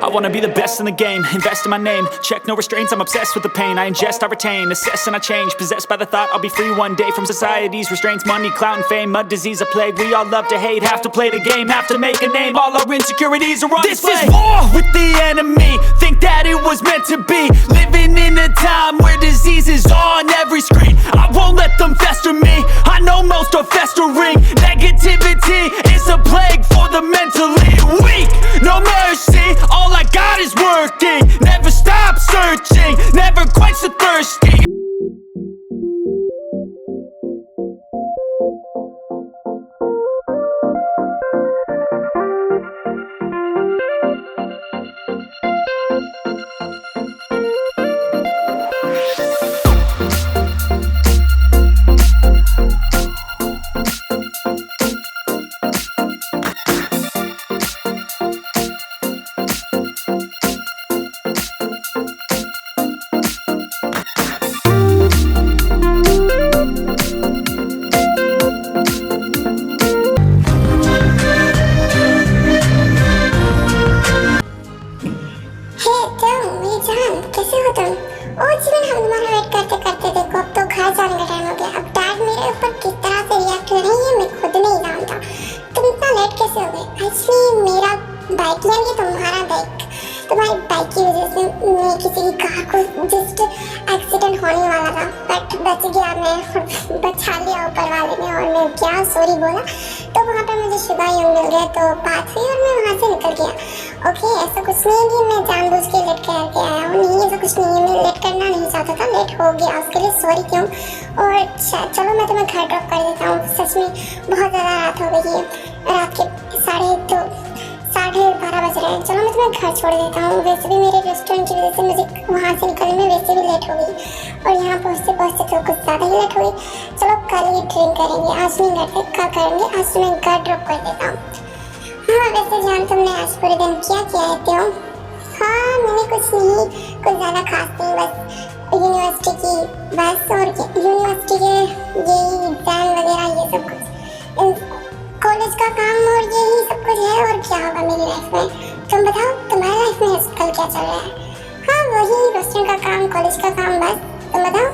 I wanna be the best in the game, invest in my name. Check no restraints, I'm obsessed with the pain. I ingest, I retain, assess and I change. Possessed by the thought I'll be free one day from society's restraints. Money, clout and fame, mud, disease, a plague. We all love to hate, have to play the game, have to make a name. All our insecurities are on display. This is war with the enemy, think that it was meant to be. Living in a time where disease is on every screen. I won't let them fester me, I know most are festering. Negativity is a plague for the mentally weak. No mercy, all I got is working. Never stop searching, never quench the thirsty. तुम्हारी bike की वजह से मैं किसी की car को just accident होने वाला था, बट बच गया मैं और बचा लिया ऊपर वाले ने, और मैं क्या सॉरी बोला। तो वहाँ पे मुझे शुगा यूं मिल गया, तो बात हुई और मैं वहाँ से निकल गया। ओके, ऐसा कुछ नहीं है कि मैं जानबूझ के लेट करके आया हूँ, नहीं ऐसा कुछ नहीं है, मैं लेट करना नहीं चाहता था, लेट हो गया, उसके लिए सॉरी क्यों। और चलो मैं तुम्हें घर ड्रॉप कर देता हूँ, सच में बहुत ज़्यादा रात हो गई है, रात के 12:30 बज रहे हैं। चलो मैं तुम्हें घर छोड़ देता हूँ, वैसे भी मेरे रेस्टोरेंट की वजह से मुझे वहाँ से निकलने में वैसे भी लेट हो गई, और यहाँ पहुँचते पहुँचते तो कुछ ज़्यादा ही लेट हो गई। चलो कल ही ड्रिंक करेंगे, आज नहीं करते, कल करेंगे, आज तुम्हें घर ड्रॉप कर देता हूँ। हाँ वैसे जान, तुमने आज पूरे दिन क्या किया है? हाँ मैंने कुछ नहीं, कुछ ज़्यादा खास नहीं, बस यूनिवर्सिटी की बस और यूनिवर्सिटी के यही एग्जाम वगैरह ये सब कुछ, कॉलेज का काम और यही सब कुछ है। और क्या होगा मेरी लाइफ में? तुम बताओ, तुम्हारी लाइफ में कल क्या चल रहा है? हाँ वही रेस्टोरेंट का काम, कॉलेज का काम, बस। तुम बताओ,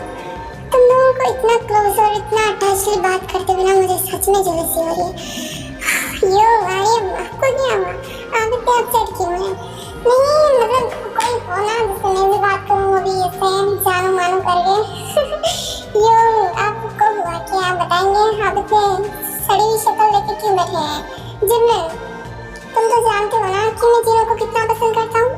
तुम लोगों को इतना क्लोज और इतना अटैचली बात करते बिना मुझे सच में जेलसी हो रही है। यो अरे आपको क्या हुआ? आप इतने अपसेट क्यों हैं? नहीं मतलब कोई हो ना जिससे मैं भी बात करूँ, वो भी ऐसे जानू मानू करके। यो आपको हुआ क्या, आप बताएंगे? आप इतने सड़ी हुई शक्ल लेके क्यों बैठे हैं जिम में? तुम तो जानते हो ना कि मैं जीरो को कितना पसंद करता हूँ।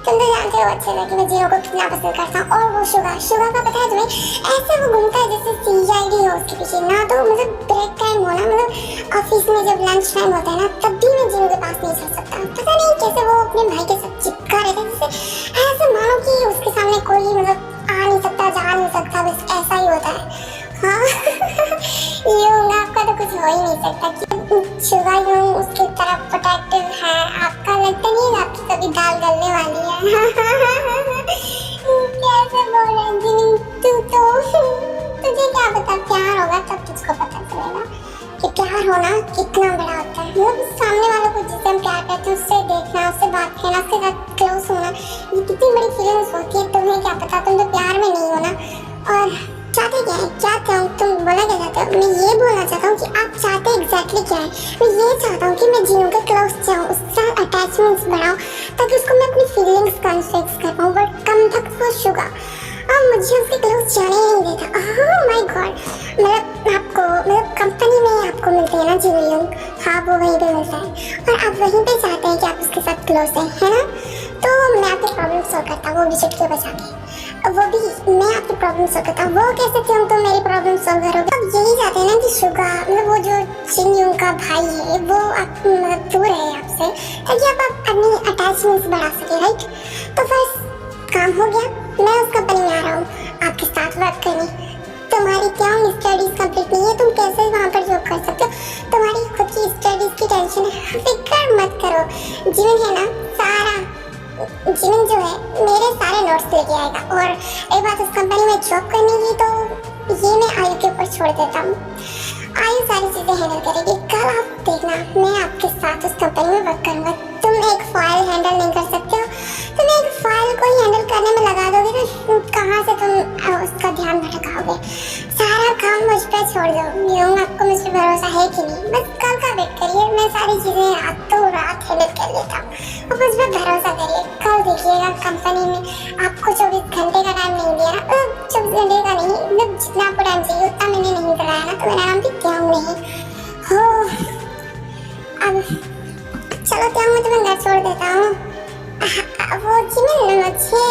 तुम तो जानते हो अच्छे से कि मैं जीरो को कितना पसंद करता हूँ। और वो शुगा का पता है तुम्हें? ऐसे वो घूमता है जैसे CID हो उसके पीछे ना, तो मतलब ब्रेक टाइम हो ना, मतलब ऑफिस में जब लंच टाइम होता है ना, तब भी मैं जीरो के पास नहीं चल सकता। पता नहीं कैसे वो अपने भाई के साथ चिपका रहता है, जैसे ऐसे मानो कि उसके सामने कोई मतलब आ नहीं सकता, जा नहीं सकता, बस ऐसा ही होता है। हाँ यूं आपका तो कुछ हो ही नहीं सकता कि शुगा यूं उसकी तरफ प्रोटेक्टिव है। आपका लगता नहीं है आपकी कभी दाल गलने वाली है। कैसे बोल रही तू तो, तुझे क्या पता, प्यार होगा तब तुझको पता चलेगा कि प्यार होना कितना बड़ा होता है। मतलब सामने वालों को जिसे हम प्यार करते हैं उससे देखना, उससे बात करना, उसके साथ क्लोज होना, ये कितनी बड़ी फीलिंग्स होती है। तुम्हें क्या पता, तुम तो प्यार में नहीं हो ना। और चाहते क्या है, क्या चाहूँ, तुम बोला क्या चाहते हो? मैं ये बोलना चाहता हूँ कि आप चाहते एग्जैक्टली क्या है। मैं ये चाहता हूँ कि मैं जीनू के क्लोज जाऊँ, उसके साथ अटैचमेंट्स बढ़ाऊँ, ताकि उसको मैं अपनी फीलिंग्स कन्फेस कर पाऊँ, बट कम तक वो शुगा अब मुझे उसके क्लोज जाने ही नहीं देता। ओह माय गॉड, मतलब आपको मतलब कंपनी में आपको मिलते हैं ना जीनू यूं, हाँ वो वहीं पे मिलता है, और आप वहीं पे चाहते हैं कि आप उसके साथ क्लोज हैं, है ना? तो मैं आपकी प्रॉब्लम सॉल्व करता हूँ, वो भी चुटकी बजा के, वो भी मैं आपकी प्रॉब्लम सॉल्व करता हूँ। वो कैसे तुम तो मेरी प्रॉब्लम सॉल्व करोगे? अब यही चाहते हैं ना कि शुगा मतलब वो जो चिन्यू का भाई है वो आप मतलब दूर है आपसे, ताकि आप अपनी अटैचमेंट्स बढ़ा सके, राइट? तो बस काम हो गया, मैं उस कंपनी में आ रहा हूँ आपके साथ वर्क करने। तुम्हारी क्या स्टडीज कंप्लीट नहीं है, तुम कैसे वहाँ पर जॉब कर सकते हो? तुम्हारी खुद की स्टडीज की टेंशन है, फिक्र मत करो। जीवन है ना सारा, जीवन जो है मेरे सारे नोट्स लेके आएगा। और एक बात उस कंपनी में जॉब करने की, तो ये मैं आयु के ऊपर छोड़ देता हूँ, आयु सारी चीज़ें हैंडल करेगी। कल आप देखना मैं आपके साथ उस कंपनी में वर्क करूँगा, तुम ना एक फाइल हैंडल नहीं कर सकते हो, तुम एक फाइल को ही हैंडल करने में लगा दोगे तो कहाँ से तुम उसका ध्यान भटकाओगे। सारा काम मुझ पे छोड़ दो। यूं आपको मुझ पे भरोसा है कि नहीं? बस कल का वेट करिए, मैं सारी चीजें रातों रात हैंडल कर लेता हूँ। और मुझ पे भरोसा करिए, कल देखिएगा कंपनी में आपको 24 घंटे का टाइम नहीं दिया ना, 24 घंटे का नहीं, मतलब जितना आपको टाइम चाहिए उतना मैंने नहीं कराया ना, तो मेरा नाम भी त्योंग नहीं हो। अब चलो त्योंग, मैं तुम्हें घर छोड़ देता हूँ। वो जिमिन मुझे,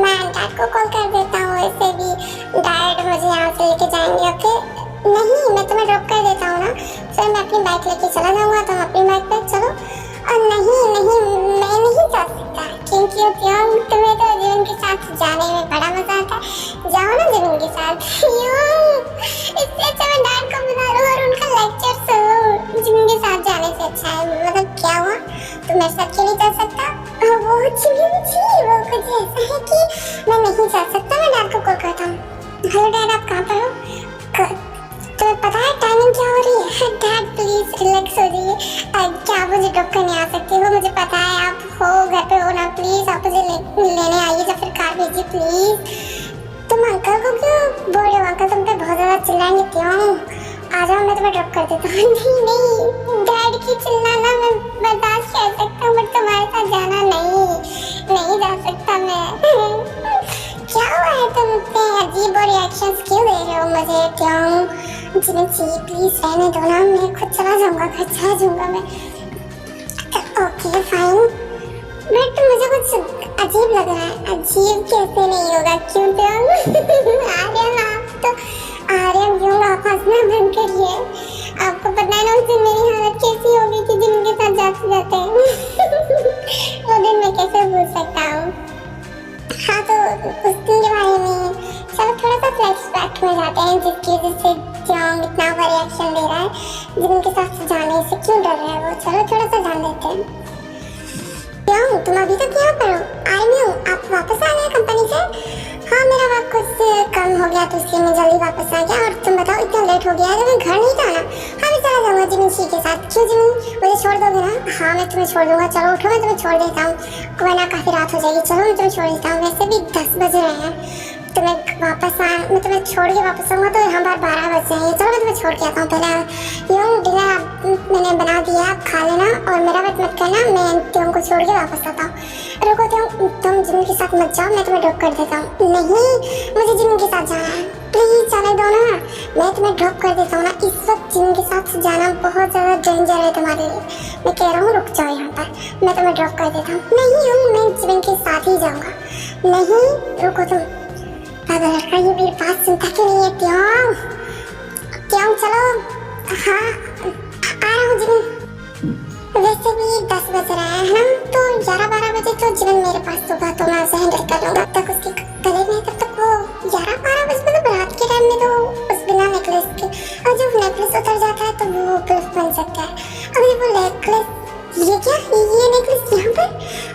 मैं डैड को कॉल कर देता हूँ, वैसे भी डैड मुझे यहाँ से लेके जाएंगे। ओके नहीं, मैं तुम्हें ड्रॉप कर देता हूँ ना, फिर मैं अपनी बाइक लेके चला जाऊँगा, तुम अपनी बाइक पे चलो। और नहीं नहीं, मैं नहीं जा सकता, क्योंकि त्योंग तुम्हें तो जिमिन के साथ जाने में बड़ा मजा आता है। जाओ ना जिमिन के साथ। इससे अच्छा मैं डैड को बुला लूँ और उनका लेक्चर सुनूँ। जिमिन के साथ जाने से अच्छा है। मतलब क्या हुआ, तुम मेरे साथ क्यों नहीं चल सकता? वो जिमिन जी, वो कुछ ऐसा है कि मैं नहीं जा सकता। मैं डैड को कॉल करता हूँ। हेलो डैड, आप कहाँ पर हो? तुम्हें पता है टाइमिंग क्या हो रही है? डैड प्लीज रिलैक्स हो जाइए। क्या आप मुझे ड्रॉप करने आ सकते हो? मुझे पता है आप हो घर पे हो ना, प्लीज आप मुझे लेने आइए या फिर कार भेजिए प्लीज। तुम अंकल को क्यों बोल रहे हो? अंकल तुम पे बहुत ज्यादा चिल्लाएंगे। क्यों? आ जाओ, मैं तुम्हें ड्रॉप कर देता हूँ। नहीं, डैड की चिल्लाना मैं बर्दाश्त कर सकता हूँ, बट तुम्हारे साथ जाना नहीं जा सकता मैं। क्या हुआ है, तुम इतने अजीब और रिएक्शंस क्यों दे रहे हो मुझे? क्यों? जिमिन जी प्लीज रहने दो ना, मैं खुद चला जाऊंगा, घर चला जाऊंगा मैं। ओके फाइन, बट मुझे कुछ अजीब लग रहा है। अजीब कैसे नहीं होगा, क्यों? आर्यन आप तो, आर्यन क्यों आप हंसना बंद करिए। आपको पता है ना उस दिन मेरी हालत कैसी होगी कि जिनके साथ जाते जाते वो दिन मैं कैसे भूल सकता हूँ। हाँ तो उस दिन के बारे में चलो थोड़ा सा फ्लैशबैक में जाते हैं, जिसकी वजह से त्योंग इतना बड़ा रिएक्शन दे रहा है। जिनके साथ जाने से क्यों डर रहा है वो, चलो थोड़ा सा जान लेते हैं। त्योंग, तुम अभी तक यहाँ पर हो? आई न्यू, आप वापस आ गए कंपनी से? हाँ, मेरा वर्क कुछ कम हो गया तो इसलिए मैं जल्दी वापस आ गया। और तुम बताओ, इतना लेट हो गया है तो मैं घर नहीं था ना? हाँ, मैं चला जाऊंगा जिमिन सी के साथ। क्यों जिमिन, मुझे छोड़ दोगे ना? हाँ, मैं तुम्हें छोड़ दूंगा। चलो उठो, मैं तुम्हें छोड़ देता हूँ, वरना काफी रात हो जाएगी। चलो मैं तुम्हें छोड़ देता हूँ, वैसे भी 10 बज रहे हैं। मैं तुम्हें छोड़ के वापस आऊँगा तो यहाँ बार 12 बज जाएंगे। चलो मैं तुम्हें छोड़ के आता हूँ। पहले यूँ डिनर मैंने बना दिया, आप खा लेना और मेरा वेट मत करना, मैं त्योंग को छोड़ के वापस आता हूँ। रुको त्योंग, तुम जिमिन के साथ मत जाओ, मैं तुम्हें ड्रॉप कर देता हूँ। नहीं, मुझे जिमिन के साथ जाना है, प्लीज जाने दो ना, मैं तुम्हें ड्रॉप कर देता हूँ ना। इस वक्त जिमिन के साथ जाना बहुत ज़्यादा डेंजर है तुम्हारे लिए। मैं कह रहा हूँ रुक जाओ यहाँ पर, मैं तुम्हें ड्रॉप कर देता हूँ। नहीं, मैं जिमिन के साथ ही जाऊँगा। नहीं, रुको तुम, पागल लड़का, ये मेरी बात सुनता क्यों नहीं है? त्योंग चलो। हाँ आ रहा हूँ जिमिन। वैसे भी 10 बज रहा है ना, तो 11-12 बजे तो जिमिन मेरे पास होगा तो मैं उसे हैंडल कर लूँगा। तब तक उसके गले में, तब तक वो 11-12 बजे मतलब रात के टाइम में तो उस बिना नेकलेस के, और जब नेकलेस उतर जाता है तो वो ब्लफ बन सकता है। अभी वो नेकलेस, ये क्या, ये नेकलेस यहाँ पर?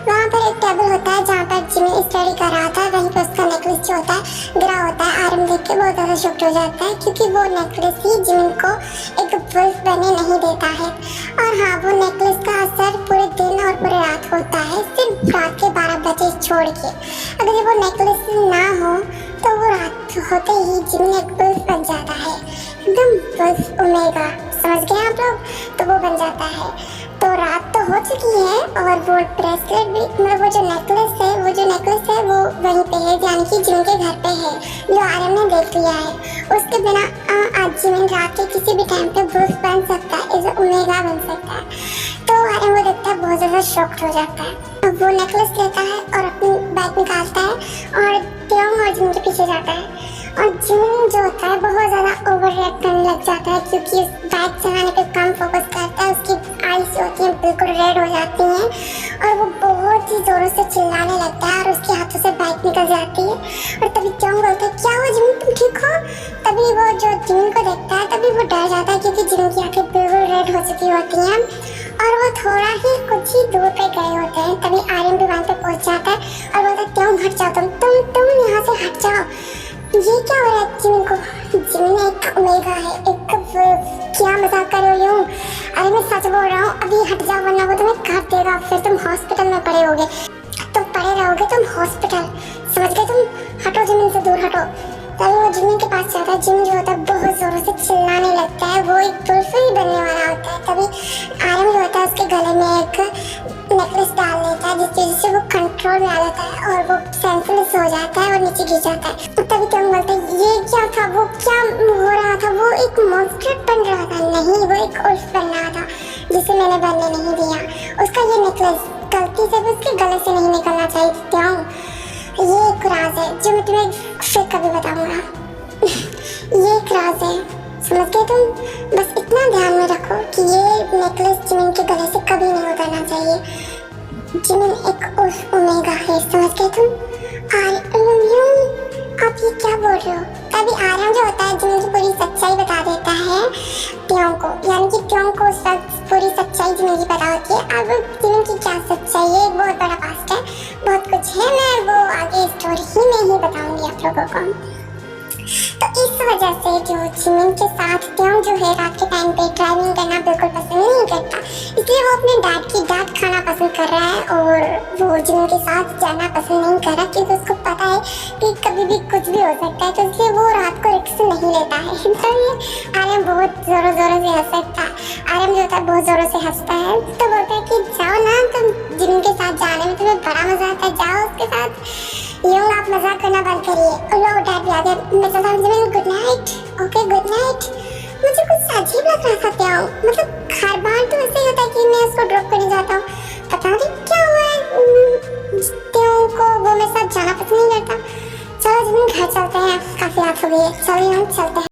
वहाँ पर एक टेबल होता है जहाँ पर जिमिन स्टडी कर रहा था, वहीं पर उसका नेकलेस जो होता है गिरा होता है। आर्यन देख के बहुत ज़्यादा शॉक्ड हो जाता है, क्योंकि वो नेकलेस ही जिमिन को एक वुल्फ बनने नहीं देता है। और हाँ, वो नेकलेस का असर पूरे दिन और पूरे रात होता है, सिर्फ रात के 12 बजे छोड़ के। अगर वो नेकलेस ना हो तो वो रात होते ही जिमिन एक वुल्फ बन जाता है, एकदम वुल्फ ओमेगा, समझ गए आप लोग? तो वो बन जाता है। तो रात तो हो चुकी है और वो ब्रेसलेट भी, मतलब वो जो नेकलेस है वो वहीं पे है, यानी कि जिमिन के घर पे है, जो आर्यन ने देख लिया है। उसके बिना आज जिमिन रात के किसी भी टाइम पे वुल्फ बन सकता है, इस ओमेगा बन सकता है। तो आर्यन वो देखता है, बहुत ज़्यादा शॉक्ड हो जाता है। अब वो नेकलेस लेता है और अपनी बैग निकालता है और त्योंग और जिमिन के पीछे जाता है। और जिमिन जो होता है बहुत ज़्यादा ओवर रिएक्ट करने लग जाता है, क्योंकि उस बैग चलाने पे कम फोकस करता है। उसकी आईज जो होती हैं बिल्कुल रेड हो जाती हैं और वो बहुत ही ज़ोरों से चिल्लाने लगता है और उसके हाथों से बाइक निकल जाती है। और तभी त्योंग बोलता है, क्या हुआ जिमिन, तुम ठीक हो? तभी वो जो जिमिन को देखता है तभी वो डर जाता है, क्योंकि जिमिन की आंखें बिल्कुल रेड हो चुकी होती हैं और वो थोड़ा ही कुछ ही दूर पे गए होते हैं। तभी आर्यन भी वहाँ पे पहुँच जाता है और बोलता है, त्योंग हट जाओ, तुम यहाँ से हट जाओ। ये क्या हो रहा है जिमिन को? जिमिन एक ओमेगा है, एक क्या मजाक कर रही हूँ? अरे मैं सच बोल रहा हूँ, अब अभी हट जाओ वरना वो तुम्हें काट देगा, फिर तुम हॉस्पिटल में पड़े होगे, तुम पड़े रहोगे तुम हॉस्पिटल, समझ गए तुम? हटो जिमिन से दूर हटो। तभी वो जिमिन के पास जाता है। जिमिन जो होता है बहुत जोरों से चिल्लाने लगता है, वो एक बुलफुल बनने वाला होता है। तभी आरम जो होता है उसके गले में एक नेकलेस डाल लेता है जिसकी वजह से वो कंट्रोल में आ जाता है और वो सेंसलेस हो जाता है और नीचे गिर जाता है। तभी तुम बोलते हैं ये क्या था, वो क्या हो रहा था, वो एक मॉन्स्टर बन रहा था। नहीं, वो एक उल्फ बन रहा था जिसे मैंने बनने नहीं दिया। उसका ये नेकलेस गलती से भी उसके गले से नहीं निकलना चाहिए था। ये एक राज है जो मैं तुम्हें फिर कभी बताऊंगा। ये एक राज है, समझ गए तुम? बस इतना ध्यान में रखो कि ये नेकलेस जिमिन के गले से कभी नहीं उतरना चाहिए। जिमिन एक उल्फ ओमेगा है, समझ गए तुम? आप ये क्या बोल रहे हो? तभी आर्यन जो होता है जिमिन की पूरी सच्चाई बता देता है प्योंग को, यानी कि प्योंग को उस वक्त पूरी सच्चाई जिमिन की पता होती है। अब जिमिन की क्या सच्चाई है, एक बहुत बड़ा पास्ट है, बहुत कुछ है, मैं वो आगे स्टोरी ही में ही बताऊंगी आप लोगों को। तो इस वजह से जो जिमिन के साथ प्योंग जो है रात के टाइम पे ड्राइविंग करना बिल्कुल पसंद नहीं करता, इसलिए वो अपने डैड की डांट खाना पसंद कर रहा है और वो जिमिन के साथ जाना पसंद नहीं कर रहा क्योंकि उसको पता है कि कभी भी कुछ भी हो सकता है, तो इसलिए वो रात को रिस्क नहीं लेता है। तो ये आर्यन बहुत जोरों जोरों से हंसता है। आर्यन जो होता है बहुत जोरों से हंसता है, तो बोलता है कि जाओ ना, तुम जिमिन के साथ जाने में तुम्हें बड़ा मजा आता है, जाओ उसके साथ। यूं आप मजाक करना बंद करिए। और लो डैड भी आ गया, मैं चलता हूँ Jimin, good night. Okay good night. मुझे कुछ अजीब लग रहा था प्योंग, मतलब हर बार तो ऐसे ही होता है कि मैं उसको ड्रॉप करने जाता हूँ, पता नहीं क्या हुआ है प्योंग को, वो मेरे साथ जाना पसंद नहीं करता। चलो जिमिन घर चलते हैं, काफी रात हो गई है, चलो यहाँ चलते हैं।